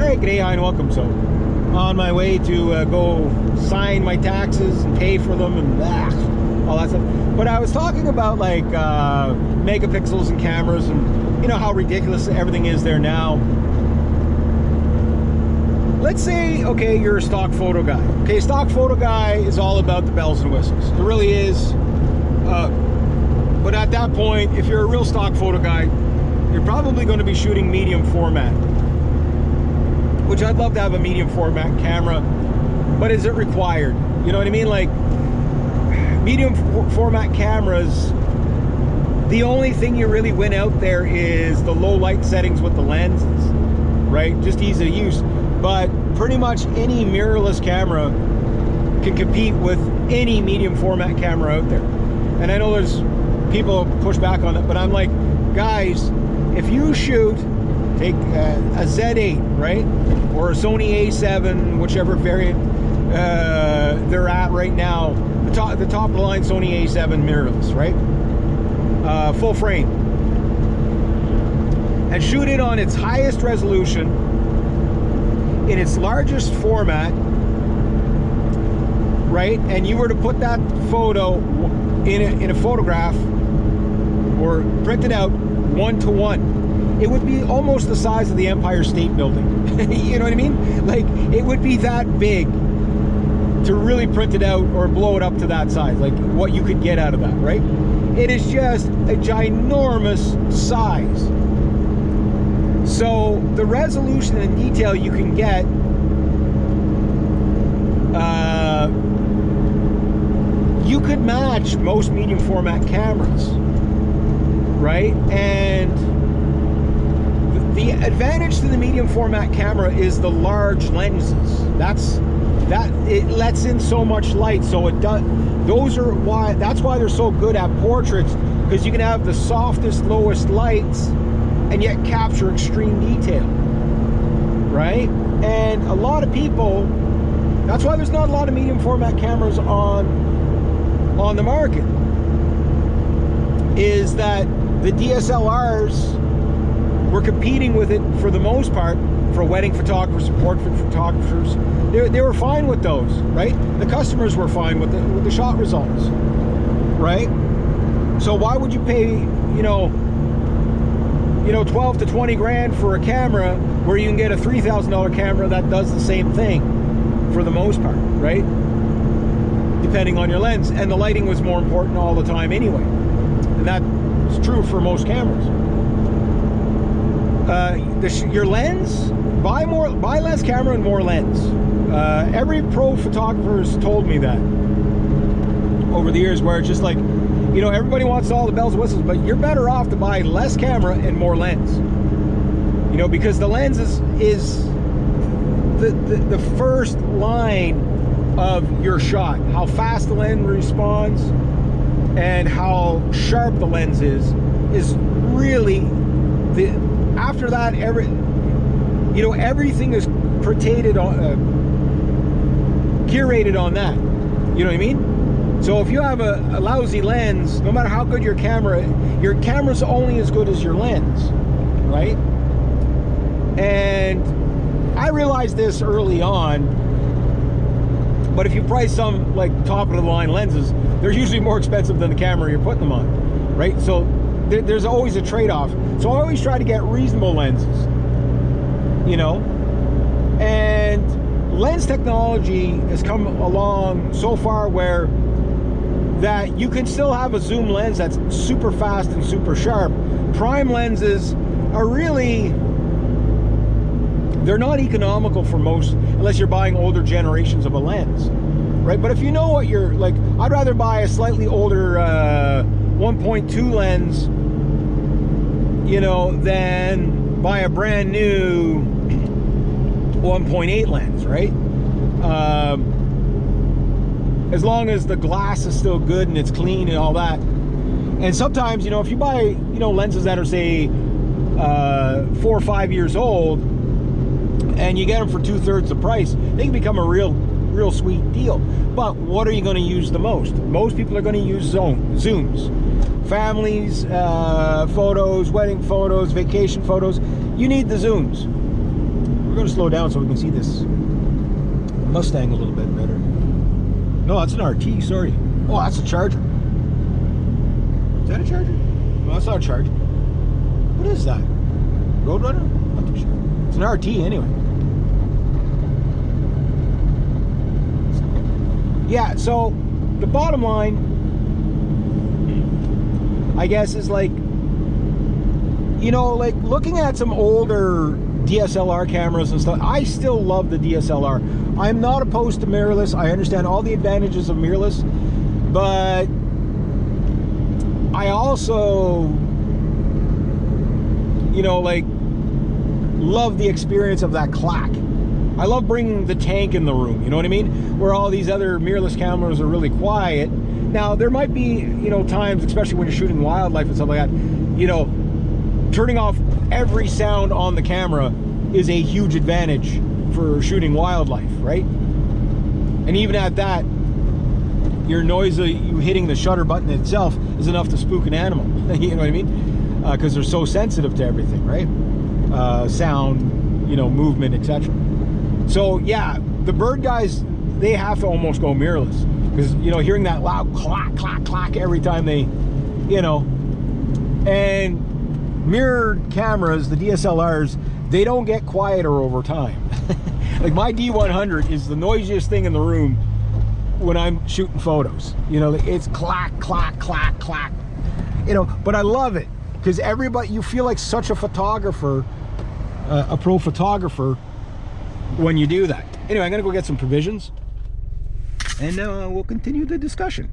Hey, g'day, hi, and welcome. So, on my way to go sign my taxes and pay for them and all that stuff. But I was talking about like megapixels and cameras and you know how ridiculous everything is there now. Let's say, okay, you're a stock photo guy. Okay, stock photo guy is all about the bells and whistles. It really is. But at that point, if you're a real stock photo guy, you're probably going to be shooting medium format. Which I'd love to have a medium format camera, but is it required? You know what I mean? Like, medium format cameras, the only thing you really win out there is the low light settings with the lenses, right? Just ease of use. But pretty much any mirrorless camera can compete with any medium format camera out there. And I know there's people push back on it, but I'm like, guys, if you shoot, take a Z8, right? Or a Sony A7, whichever variant they're at right now. The top of the line Sony A7 mirrorless, right? Full frame. And shoot it on its highest resolution, in its largest format, right? And you were to put that photo in a photograph or print it out 1-to-1. It would be almost the size of the Empire State Building. You know what I mean? Like, it would be that big to really print it out or blow it up to that size, like what you could get out of that, right? It is just a ginormous size. So the resolution and detail you can get, you could match most medium format cameras, right? And the advantage to the medium format camera is the large lenses. It lets in so much light, so it does. That's why they're so good at portraits, because you can have the softest, lowest lights and yet capture extreme detail, right? And a lot of people, that's why there's not a lot of medium format cameras on the market, is that the DSLRs were competing with it for the most part for wedding photographers, portrait photographers. They were fine with those, right? The customers were fine with the shot results, right? So why would you pay, you know 12 to 20 grand for a camera where you can get a $3,000 camera that does the same thing for the most part, right? Depending on your lens. And the lighting was more important all the time anyway. And that's true for most cameras. Your lens, buy less camera and more lens. Every pro photographer has told me that over the years, where it's just like, everybody wants all the bells and whistles, but you're better off to buy less camera and more lens. Because the lens is the first line of your shot. How fast the lens responds and how sharp the lens is really after that, everything is curated on that. You know what I mean? So if you have a lousy lens, no matter how good your camera's only as good as your lens, right? And I realized this early on, but if you price some like top of the line lenses, they're usually more expensive than the camera you're putting them on, right? So there's always a trade-off. So I always try to get reasonable lenses, and lens technology has come along so far where that you can still have a zoom lens that's super fast and super sharp. Prime lenses are really, they're not economical for most, unless you're buying older generations of a lens, right? But if you know what you're like, I'd rather buy a slightly older 1.2 lens, than buy a brand new 1.8 lens, right? As long as the glass is still good and it's clean and all that. And sometimes, if you buy, lenses that are, say, 4 or 5 years old, and you get them for 2/3 the price, they can become a real sweet deal. But what are you going to use the most? Most people are going to use zooms. Families, photos, wedding photos, vacation photos. You need the zooms. going to slow down so we can see this Mustang a little bit better. No, that's an RT, sorry. Oh, that's a Charger. Is that a Charger? No, that's not a Charger. What is that? Roadrunner? Not too sure. It's an RT anyway. Yeah, so the bottom line, I guess, is like, you know, like looking at some older DSLR cameras and stuff, I still love the DSLR. I'm not opposed to mirrorless. I understand all the advantages of mirrorless, but I also, you know, like, love the experience of that clack. I love bringing the tank in the room, you know what I mean? Where all these other mirrorless cameras are really quiet. Now, there might be, you know, times, especially when you're shooting wildlife and stuff like that, you know, turning off every sound on the camera is a huge advantage for shooting wildlife, right? And even at that, your noise of you hitting the shutter button itself is enough to spook an animal. You know what I mean? Because they're so sensitive to everything, right? Sound, you know, movement, etc. So yeah, the bird guys, they have to almost go mirrorless, because, you know, hearing that loud clack, clack, clack every time they, you know, and mirrored cameras, the DSLRs, they don't get quieter over time. Like my D100 is the noisiest thing in the room when I'm shooting photos. You know, it's clack, clack, clack, clack. You know, but I love it because everybody, you feel like such a photographer, a pro photographer, when you do that. Anyway, I'm gonna go get some provisions, and we'll continue the discussion.